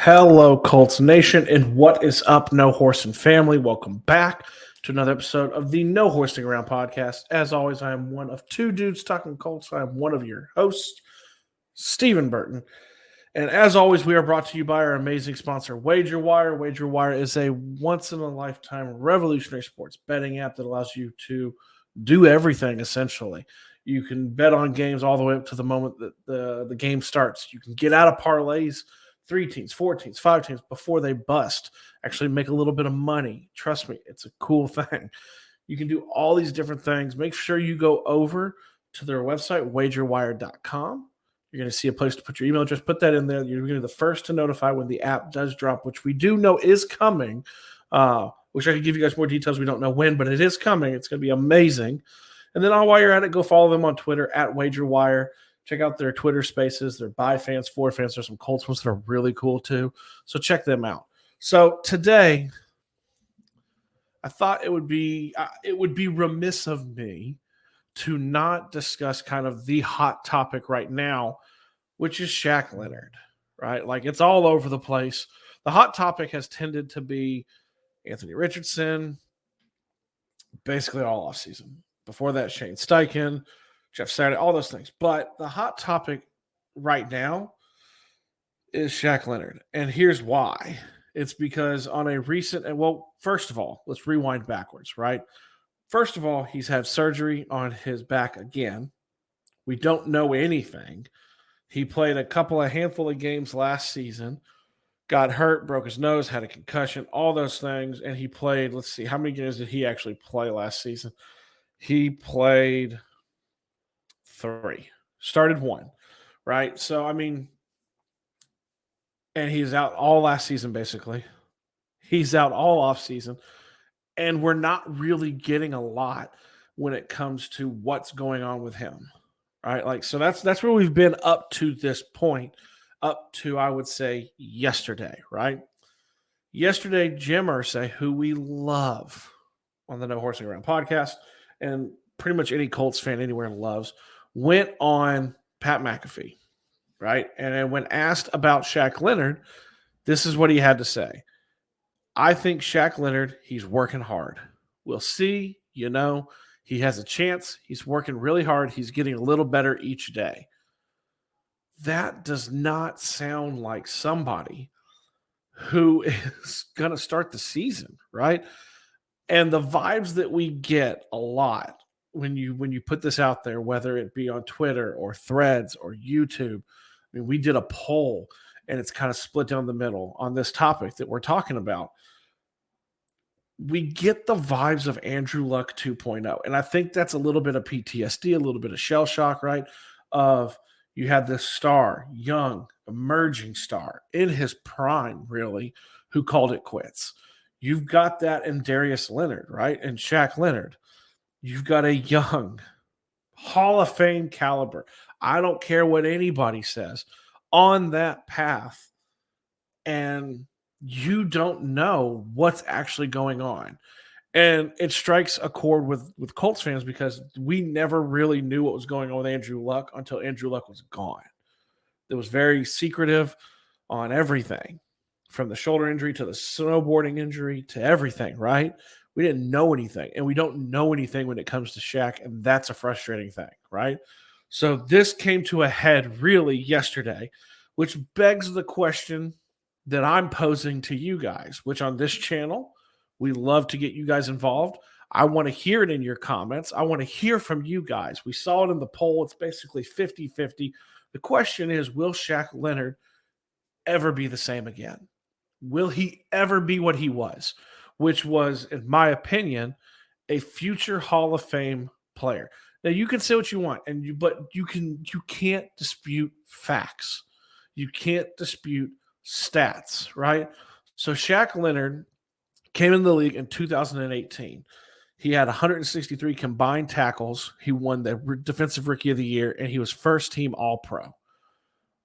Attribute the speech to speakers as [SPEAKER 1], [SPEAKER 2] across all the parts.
[SPEAKER 1] Hello, Colts Nation, and what is up, No Horsing family? Welcome back to another episode of the No Horsing Around podcast. As always, I am one of two dudes talking Colts. I am one of your hosts, Stephen Burton. And as always, we are brought to you by our amazing sponsor, WagerWire. WagerWire is a once-in-a-lifetime revolutionary sports betting app that allows you to do everything, essentially. You can bet on games all the way up to the moment that the game starts. You can get out of parlays, 3 teams, 4 teams, 5 teams before they bust. Actually make a little bit of money. Trust me, it's a cool thing. You can do all these different things. Make sure you go over to their website, wagerwire.com. You're going to see a place to put your email address. Put that in there. You're going to be the first to notify when the app does drop, which we do know is coming. Wish I could give you guys more details. We don't know when, but it is coming. It's going to be amazing. And then while you're at it, go follow them on Twitter at WagerWire. Check out their Twitter spaces. They're by fans, for fans. There's some Colts ones that are really cool too. So check them out. So today, I thought it would be remiss of me to not discuss kind of the hot topic right now, which is Shaq Leonard, right? Like, it's all over the place. The hot topic has tended to be Anthony Richardson, basically all offseason. Before that, Shane Steichen, Jeff Saturday, all those things. But the hot topic right now is Shaq Leonard. And here's why. It's because on a recent, first of all, let's rewind backwards, right? First of all, he's had surgery on his back again. We don't know anything. He played a handful of games last season, got hurt, broke his nose, had a concussion, all those things. And he played, let's see, how many games did he actually play last season? He played 3, started 1, right? So, I mean, and he's out all last season, basically. He's out all off season. And we're not really getting a lot when it comes to what's going on with him, right? Like, so that's where we've been up to this point, up to, I would say, yesterday, right? Yesterday, Jim Irsay, who we love on the No Horsing Around podcast, and pretty much any Colts fan anywhere loves, went on Pat McAfee, right? And when asked about Shaq Leonard, this is what he had to say. I think Shaq Leonard, he's working hard. We'll see. He has a chance. He's working really hard. He's getting a little better each day. That does not sound like somebody who is going to start the season, right? And the vibes that we get a lot when you put this out there, whether it be on Twitter or Threads or YouTube, I mean, we did a poll and it's kind of split down the middle on this topic that we're talking about. We get the vibes of Andrew Luck 2.0. And I think that's a little bit of PTSD, a little bit of shell shock, right? Of you had this star, young, emerging star in his prime, really, who called it quits. You've got that in Darius Leonard, right? And Shaq Leonard. You've got a young Hall of Fame caliber. I don't care what anybody says on that path. And you don't know what's actually going on. And it strikes a chord with Colts fans because we never really knew what was going on with Andrew Luck until Andrew Luck was gone. It was very secretive on everything, from the shoulder injury to the snowboarding injury to everything, right? We didn't know anything, and we don't know anything when it comes to Shaq, and that's a frustrating thing, right? So this came to a head really yesterday, which begs the question that I'm posing to you guys, which on this channel, we love to get you guys involved. I want to hear it in your comments. I want to hear from you guys. We saw it in the poll. It's basically 50-50. The question is, will Shaq Leonard ever be the same again? Will he ever be what he was, which was, in my opinion, a future Hall of Fame player? Now, you can say what you want, but you can't dispute facts. You can't dispute stats, right? So Shaq Leonard came in the league in 2018. He had 163 combined tackles. He won the Defensive Rookie of the Year, and he was first team All-Pro.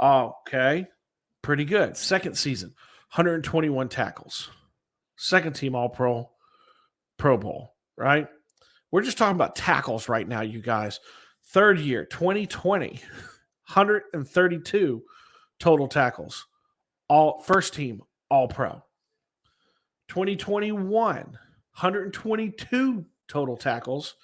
[SPEAKER 1] Okay, pretty good. Second season, 121 tackles. Second team All-Pro, Pro Bowl, right? We're just talking about tackles right now, you guys. Third year, 2020, 132 total tackles. first team All-Pro. 2021, 122 total tackles,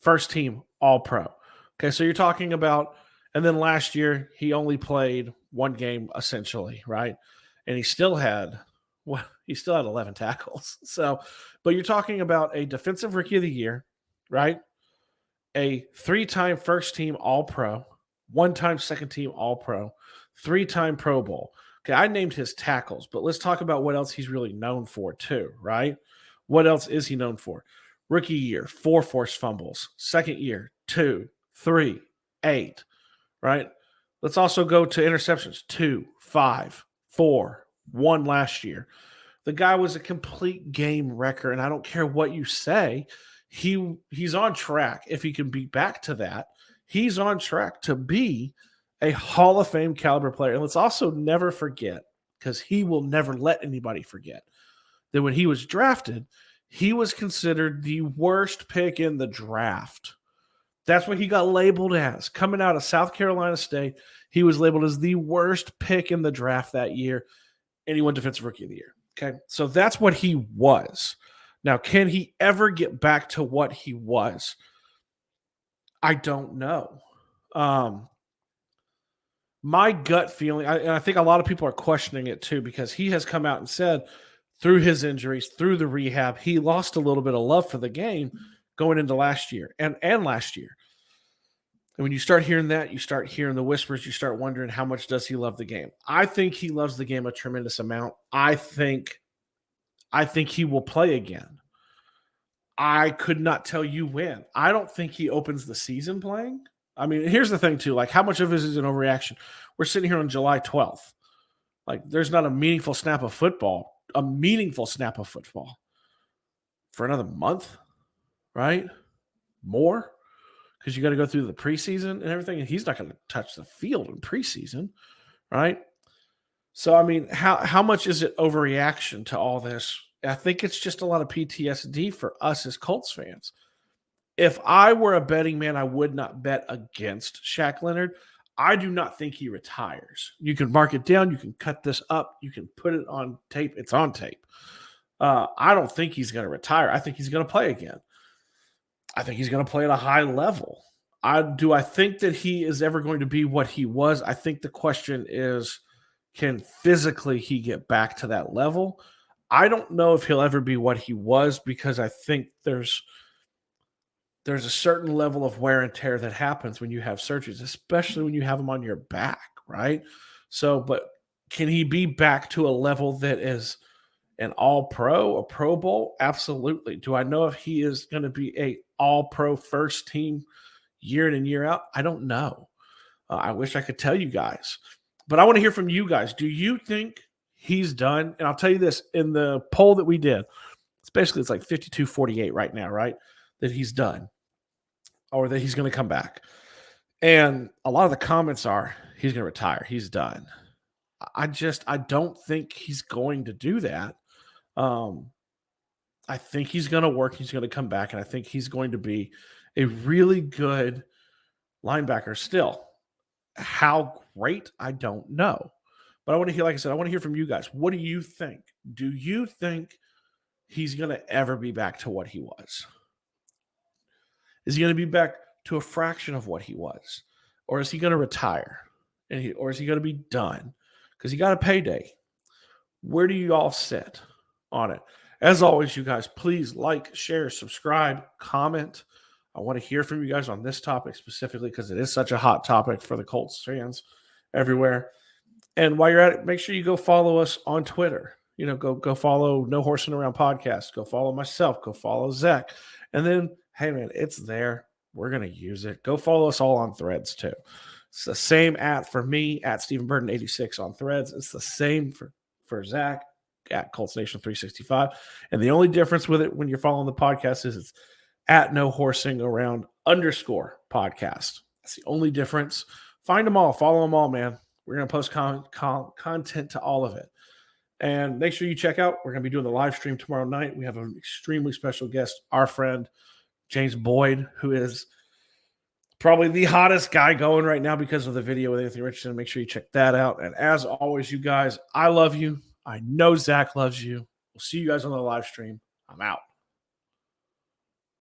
[SPEAKER 1] first team All-Pro. Okay, so you're talking about, and then last year he only played one game essentially, right? And he still had 11 tackles. So, but you're talking about a defensive rookie of the year, right? A 3-time first team All-Pro, 1-time second team All-Pro, 3-time Pro Bowl. Okay, I named his tackles, but let's talk about what else he's really known for too, right? What else is he known for? Rookie year, 4 forced fumbles. Second year, 2, 3, 8, right? Let's also go to interceptions, 2, 5, 4, 1 last year. The guy was a complete game wrecker, and I don't care what you say. He's on track. If he can be back to that, he's on track to be a Hall of Fame caliber player. And let's also never forget, because he will never let anybody forget, that when he was drafted, he was considered the worst pick in the draft. That's what he got labeled as. Coming out of South Carolina State, he was labeled as the worst pick in the draft that year, and he won Defensive Rookie of the Year. Okay, so that's what he was. Now, can he ever get back to what he was? I don't know. My gut feeling, and I think a lot of people are questioning it too, because he has come out and said through his injuries, through the rehab, he lost a little bit of love for the game going into last year and last year. And when you start hearing that, you start hearing the whispers, you start wondering how much does he love the game? I think he loves the game a tremendous amount. I think he will play again. I could not tell you when. I don't think he opens the season playing. I mean, here's the thing too, like how much of this is an overreaction? We're sitting here on July 12th. Like there's not a meaningful snap of football for another month, right? More, because you got to go through the preseason and everything, and he's not going to touch the field in preseason, right? So, I mean, how much is it overreaction to all this? I think it's just a lot of PTSD for us as Colts fans. If I were a betting man, I would not bet against Shaq Leonard. I do not think he retires. You can mark it down. You can cut this up. You can put it on tape. It's on tape. I don't think he's going to retire. I think he's going to play again. I think he's going to play at a high level. Do I think that he is ever going to be what he was? I think the question is, can physically he get back to that level? I don't know if he'll ever be what he was, because I think there's a certain level of wear and tear that happens when you have surgeries, especially when you have them on your back, right? So, but can he be back to a level that is an All-Pro, a Pro Bowl? Absolutely. Do I know if he is going to be a All-Pro first team year in and year out? I don't know. I wish I could tell you guys, but I want to hear from you guys. Do you think he's done? And I'll tell you this, in the poll that we did, it's like 52-48 right now, right? That he's done, or that he's going to come back. And a lot of the comments are, he's going to retire. He's done. I don't think he's going to do that. I think he's going to work. He's going to come back. And I think he's going to be a really good linebacker still. How great, I don't know. But I want to hear, like I said, I want to hear from you guys. What do you think? Do you think he's going to ever be back to what he was? Is he going to be back to a fraction of what he was? Or is he going to retire? Or is he going to be done? Because he got a payday. Where do you all sit on it? As always, you guys, please like, share, subscribe, comment. I want to hear from you guys on this topic specifically, because it is such a hot topic for the Colts fans everywhere. And while you're at it, make sure you go follow us on Twitter. You know, go follow No Horsing Around Podcast. Go follow myself. Go follow Zach. And then, hey, man, it's there. We're going to use it. Go follow us all on Threads, too. It's the same for me, at Stephen Burton 86 on Threads. It's the same for Zach, at Colts Nation 365. And the only difference with it when you're following the podcast is it's at No Horsing Around _podcast. That's the only difference. Find them all. Follow them all, man. We're going to post content to all of it. And make sure you check out, we're going to be doing the live stream tomorrow night. We have an extremely special guest, our friend, James Boyd, who is Probably the hottest guy going right now because of the video with Anthony Richardson. Make sure you check that out. And as always, you guys, I love you. I know Zach loves you. We'll see you guys on the live stream. I'm out.